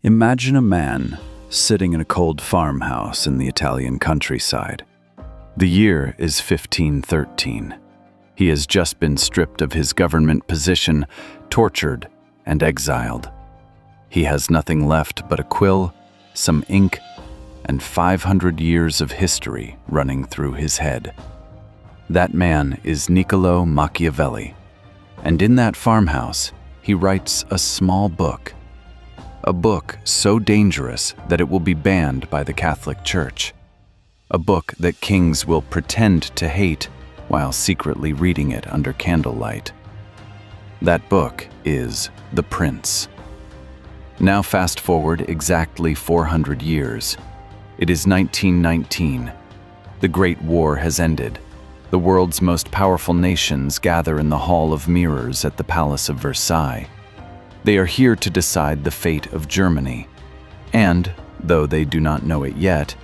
Imagine a man sitting in a cold farmhouse in the Italian countryside. The year is 1513. He has just been stripped of his government position, tortured, and exiled. He has nothing left but a quill, some ink, and 500 years of history running through his head. That man is Niccolo Machiavelli, and in that farmhouse, he writes a small book. A book so dangerous that it will be banned by the Catholic Church. A book that kings will pretend to hate while secretly reading it under candlelight. That book is The Prince. Now fast forward exactly 400 years. It is 1919. The Great War has ended. The world's most powerful nations gather in the Hall of Mirrors at the Palace of Versailles. They are here to decide the fate of Germany, and, though they do not know it yet,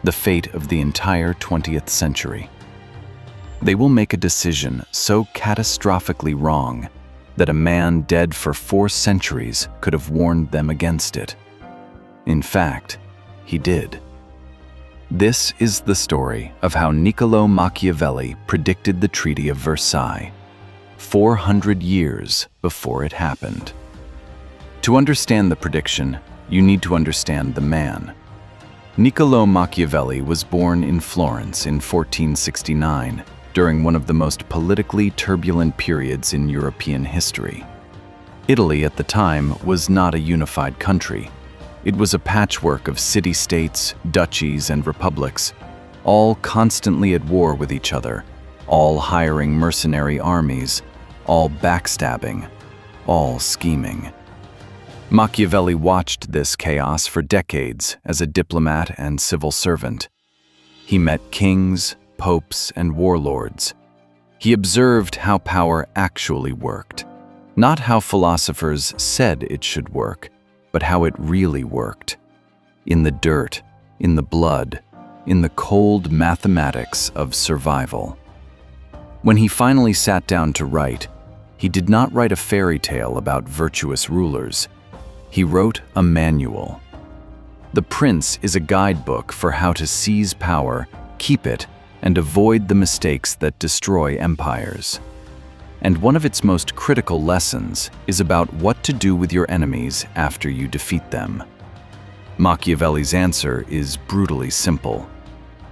the fate of the entire 20th century. They will make a decision so catastrophically wrong that a man dead for 4 centuries could have warned them against it. In fact, he did. This is the story of how Niccolo Machiavelli predicted the Treaty of Versailles, 400 years before it happened. To understand the prediction, you need to understand the man. Niccolo Machiavelli was born in Florence in 1469, during one of the most politically turbulent periods in European history. Italy at the time was not a unified country. It was a patchwork of city-states, duchies, and republics, all constantly at war with each other, all hiring mercenary armies, all backstabbing, all scheming. Machiavelli watched this chaos for decades as a diplomat and civil servant. He met kings, popes, and warlords. He observed how power actually worked, not how philosophers said it should work, but how it really worked. In the dirt, in the blood, in the cold mathematics of survival. When he finally sat down to write, he did not write a fairy tale about virtuous rulers. He wrote a manual. The Prince is a guidebook for how to seize power, keep it, and avoid the mistakes that destroy empires. And one of its most critical lessons is about what to do with your enemies after you defeat them. Machiavelli's answer is brutally simple,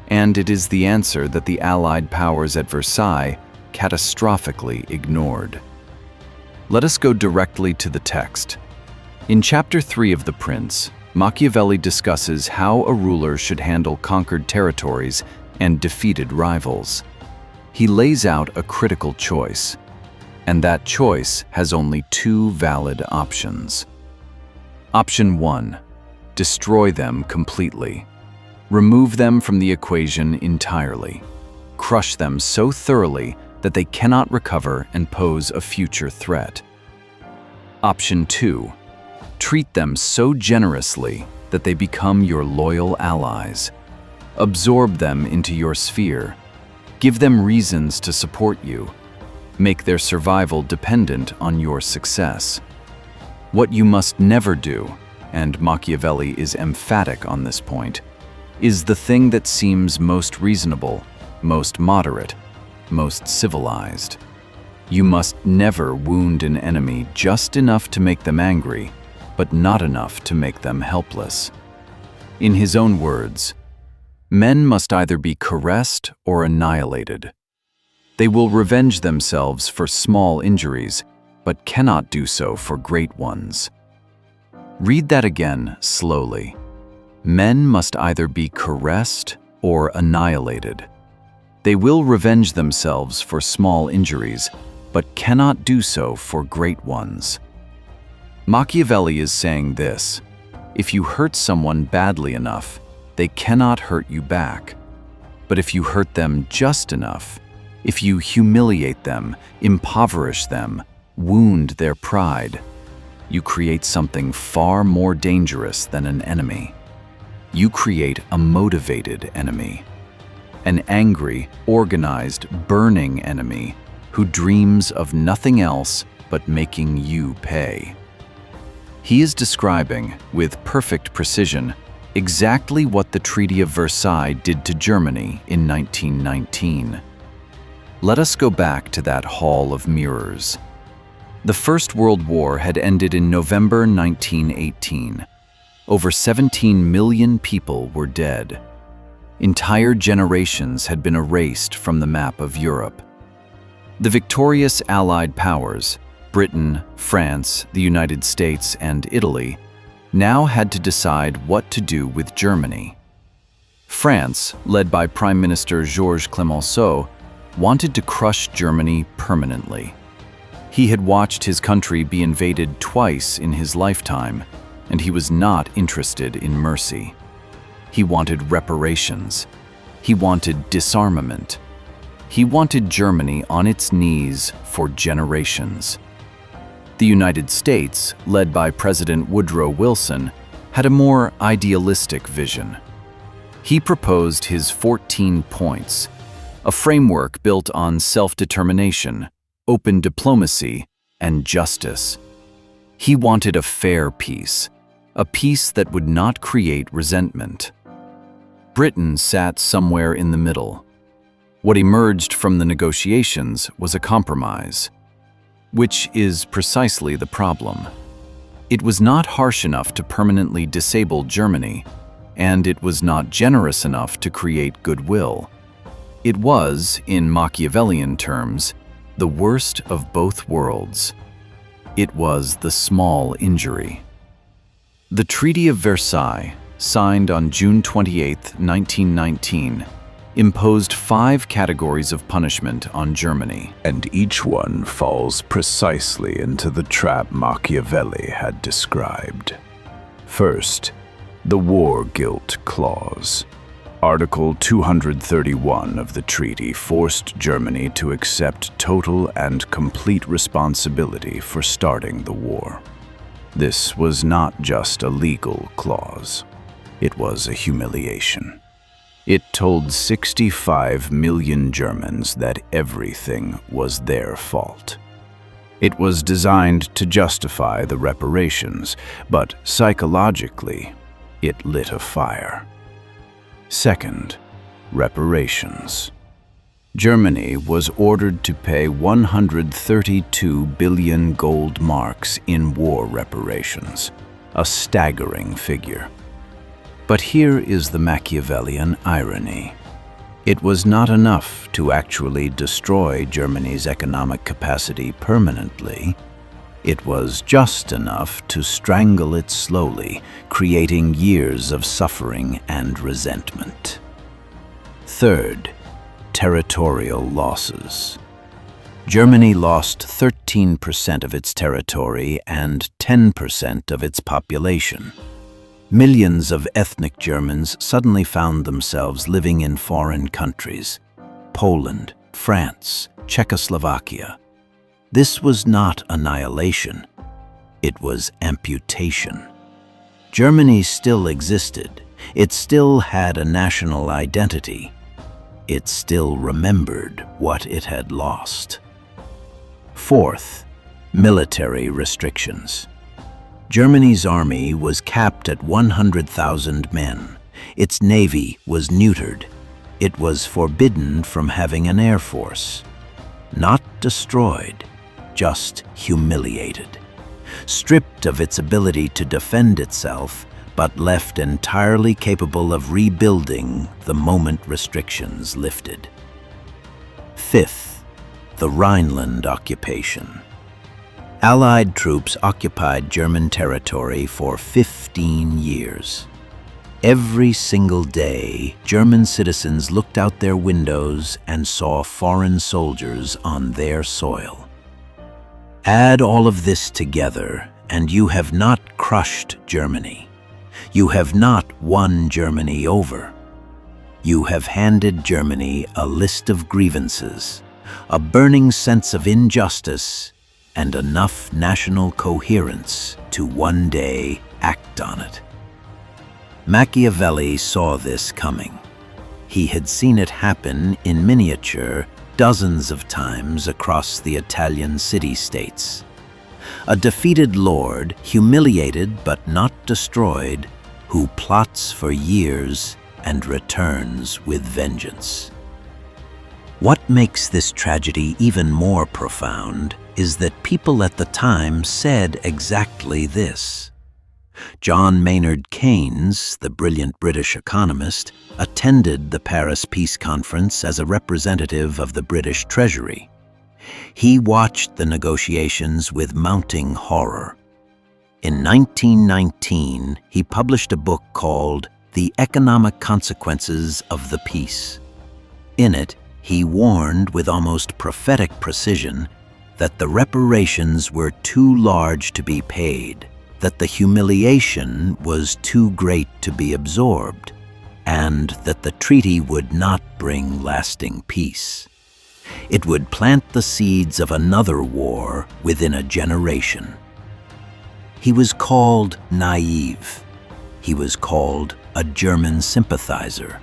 and it is the answer that the Allied powers at Versailles catastrophically ignored. Let us go directly to the text. In Chapter 3 of The Prince, Machiavelli discusses how a ruler should handle conquered territories and defeated rivals. He lays out a critical choice, and that choice has only 2 valid options. Option 1. Destroy them completely. Remove them from the equation entirely. Crush them so thoroughly that they cannot recover and pose a future threat. Option 2. Treat them so generously that they become your loyal allies. Absorb them into your sphere. Give them reasons to support you. Make their survival dependent on your success. What you must never do, and Machiavelli is emphatic on this point, is the thing that seems most reasonable, most moderate, most civilized. You must never wound an enemy just enough to make them angry, but not enough to make them helpless. In his own words, men must either be caressed or annihilated. They will revenge themselves for small injuries, but cannot do so for great ones. Read that again slowly. Men must either be caressed or annihilated. They will revenge themselves for small injuries, but cannot do so for great ones. Machiavelli is saying this: if you hurt someone badly enough, they cannot hurt you back. But if you hurt them just enough, if you humiliate them, impoverish them, wound their pride, you create something far more dangerous than an enemy. You create a motivated enemy. An angry, organized, burning enemy who dreams of nothing else but making you pay. He is describing, with perfect precision, exactly what the Treaty of Versailles did to Germany in 1919. Let us go back to that hall of mirrors. The First World War had ended in November 1918. Over 17 million people were dead. Entire generations had been erased from the map of Europe. The victorious Allied powers, Britain, France, the United States, and Italy, now had to decide what to do with Germany. France, led by Prime Minister Georges Clemenceau, wanted to crush Germany permanently. He had watched his country be invaded twice in his lifetime, and he was not interested in mercy. He wanted reparations. He wanted disarmament. He wanted Germany on its knees for generations. The United States, led by President Woodrow Wilson, had a more idealistic vision. He proposed his 14 points, a framework built on self-determination, open diplomacy, and justice. He wanted a fair peace, a peace that would not create resentment. Britain sat somewhere in the middle. What emerged from the negotiations was a compromise, which is precisely the problem. It was not harsh enough to permanently disable Germany, and it was not generous enough to create goodwill. It was, in Machiavellian terms, the worst of both worlds. It was the small injury. The Treaty of Versailles, signed on June 28, 1919, imposed 5 categories of punishment on Germany. And each one falls precisely into the trap Machiavelli had described. First, the War Guilt Clause. Article 231 of the treaty forced Germany to accept total and complete responsibility for starting the war. This was not just a legal clause. It was a humiliation. It told 65 million Germans that everything was their fault. It was designed to justify the reparations, but psychologically, it lit a fire. Second, reparations. Germany was ordered to pay 132 billion gold marks in war reparations, a staggering figure. But here is the Machiavellian irony. It was not enough to actually destroy Germany's economic capacity permanently. It was just enough to strangle it slowly, creating years of suffering and resentment. Third, territorial losses. Germany lost 13% of its territory and 10% of its population. Millions of ethnic Germans suddenly found themselves living in foreign countries: Poland, France, Czechoslovakia. This was not annihilation. It was amputation. Germany still existed. It still had a national identity. It still remembered what it had lost. Fourth, military restrictions. Germany's army was capped at 100,000 men. Its navy was neutered. It was forbidden from having an air force. Not destroyed, just humiliated. Stripped of its ability to defend itself, but left entirely capable of rebuilding the moment restrictions lifted. Fifth, the Rhineland occupation. Allied troops occupied German territory for 15 years. Every single day, German citizens looked out their windows and saw foreign soldiers on their soil. Add all of this together, and you have not crushed Germany. You have not won Germany over. You have handed Germany a list of grievances, a burning sense of injustice, and enough national coherence to one day act on it. Machiavelli saw this coming. He had seen it happen in miniature dozens of times across the Italian city-states. A defeated lord, humiliated but not destroyed, who plots for years and returns with vengeance. What makes this tragedy even more profound is that people at the time said exactly this. John Maynard Keynes, the brilliant British economist, attended the Paris Peace Conference as a representative of the British Treasury. He watched the negotiations with mounting horror. In 1919, he published a book called The Economic Consequences of the Peace. In it, he warned with almost prophetic precision that the reparations were too large to be paid, that the humiliation was too great to be absorbed, and that the treaty would not bring lasting peace. It would plant the seeds of another war within a generation. He was called naive. He was called a German sympathizer.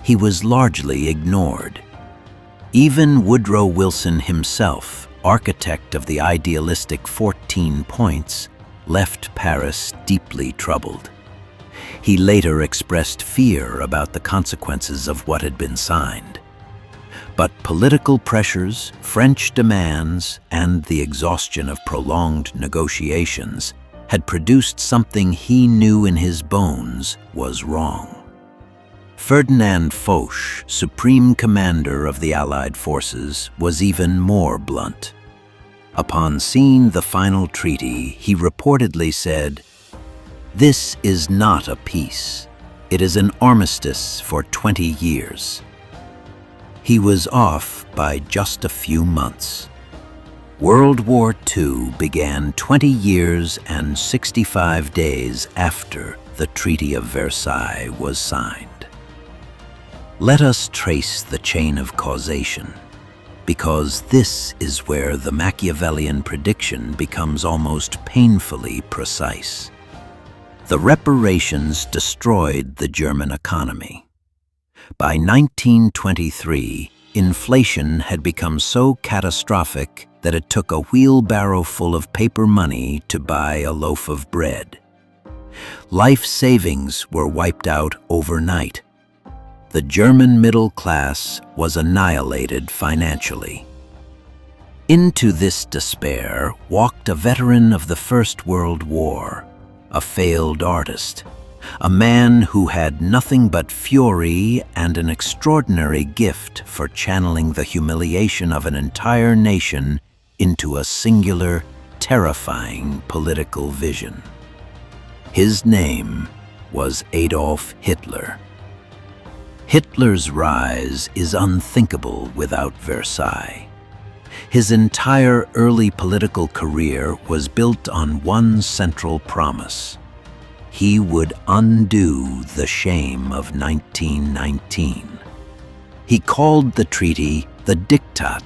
He was largely ignored. Even Woodrow Wilson himself, architect of the idealistic 14 Points, left Paris deeply troubled. He later expressed fear about the consequences of what had been signed. But political pressures, French demands, and the exhaustion of prolonged negotiations had produced something he knew in his bones was wrong. Ferdinand Foch, supreme commander of the Allied forces, was even more blunt. Upon seeing the final treaty, he reportedly said, "This is not a peace. It is an armistice for 20 years." He was off by just a few months. World War II began 20 years and 65 days after the Treaty of Versailles was signed. Let us trace the chain of causation, because this is where the Machiavellian prediction becomes almost painfully precise. The reparations destroyed the German economy. By 1923, inflation had become so catastrophic that it took a wheelbarrow full of paper money to buy a loaf of bread. Life savings were wiped out overnight. The German middle class was annihilated financially. Into this despair walked a veteran of the First World War, a failed artist, a man who had nothing but fury and an extraordinary gift for channeling the humiliation of an entire nation into a singular, terrifying political vision. His name was Adolf Hitler. Hitler's rise is unthinkable without Versailles. His entire early political career was built on one central promise. He would undo the shame of 1919. He called the treaty the Diktat,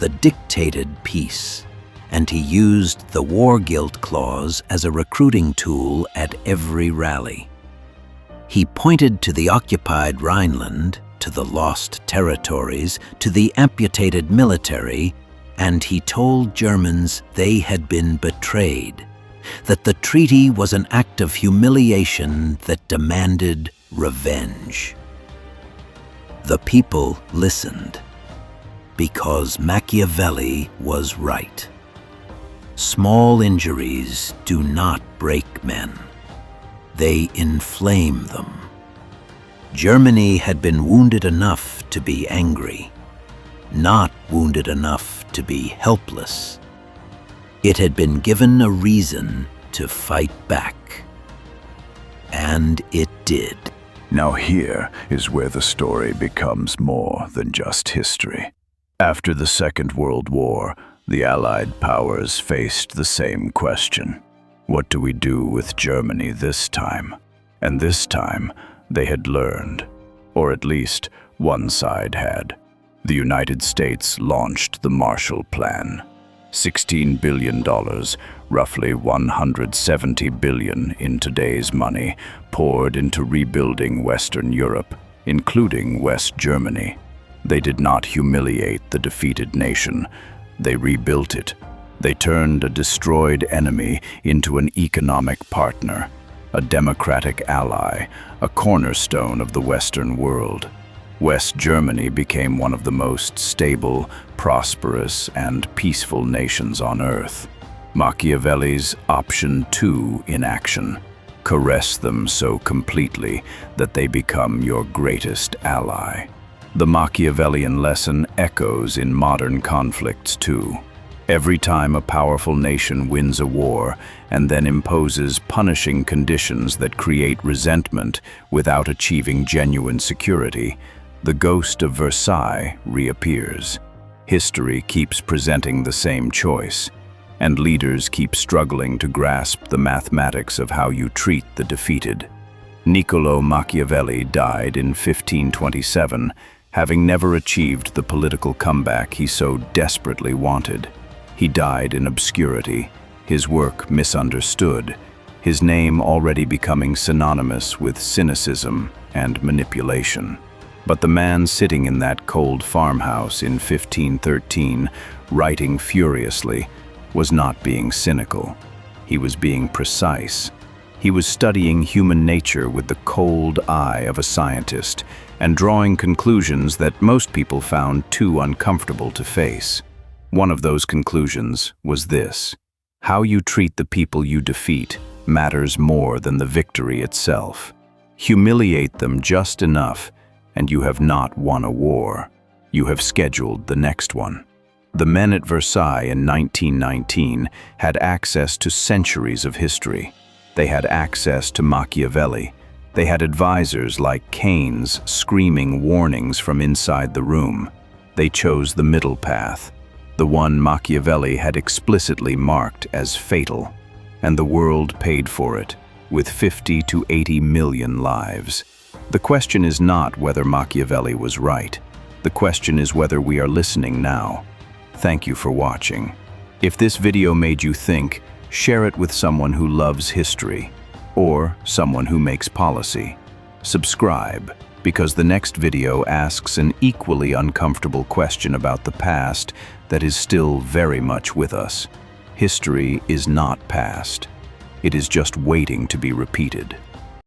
the dictated peace, and he used the war guilt clause as a recruiting tool at every rally. He pointed to the occupied Rhineland, to the lost territories, to the amputated military, and he told Germans they had been betrayed, that the treaty was an act of humiliation that demanded revenge. The people listened, because Machiavelli was right. Small injuries do not break men. They inflame them. Germany had been wounded enough to be angry, not wounded enough to be helpless. It had been given a reason to fight back. And it did. Now here is where the story becomes more than just history. After the Second World War, the Allied powers faced the same question. What do we do with Germany this time? And this time, they had learned, or at least one side had. The United States launched the Marshall Plan. $16 billion, roughly $170 billion in today's money, poured into rebuilding Western Europe, including West Germany. They did not humiliate the defeated nation. They rebuilt it, They turned a destroyed enemy into an economic partner, a democratic ally, a cornerstone of the Western world. West Germany became one of the most stable, prosperous, and peaceful nations on earth. Machiavelli's option 2 in action: caress them so completely that they become your greatest ally. The Machiavellian lesson echoes in modern conflicts too. Every time a powerful nation wins a war and then imposes punishing conditions that create resentment without achieving genuine security, the ghost of Versailles reappears. History keeps presenting the same choice, and leaders keep struggling to grasp the mathematics of how you treat the defeated. Niccolo Machiavelli died in 1527, having never achieved the political comeback he so desperately wanted. He died in obscurity, his work misunderstood, his name already becoming synonymous with cynicism and manipulation. But the man sitting in that cold farmhouse in 1513, writing furiously, was not being cynical. He was being precise. He was studying human nature with the cold eye of a scientist and drawing conclusions that most people found too uncomfortable to face. One of those conclusions was this: how you treat the people you defeat matters more than the victory itself. Humiliate them just enough, and you have not won a war. You have scheduled the next one. The men at Versailles in 1919 had access to centuries of history. They had access to Machiavelli. They had advisors like Keynes screaming warnings from inside the room. They chose the middle path, the one Machiavelli had explicitly marked as fatal, and the world paid for it with 50 to 80 million lives. The question is not whether Machiavelli was right. The question is whether we are listening now. Thank you for watching. If this video made you think, share it with someone who loves history or someone who makes policy. Subscribe, because the next video asks an equally uncomfortable question about the past that is still very much with us. History is not past. It is just waiting to be repeated.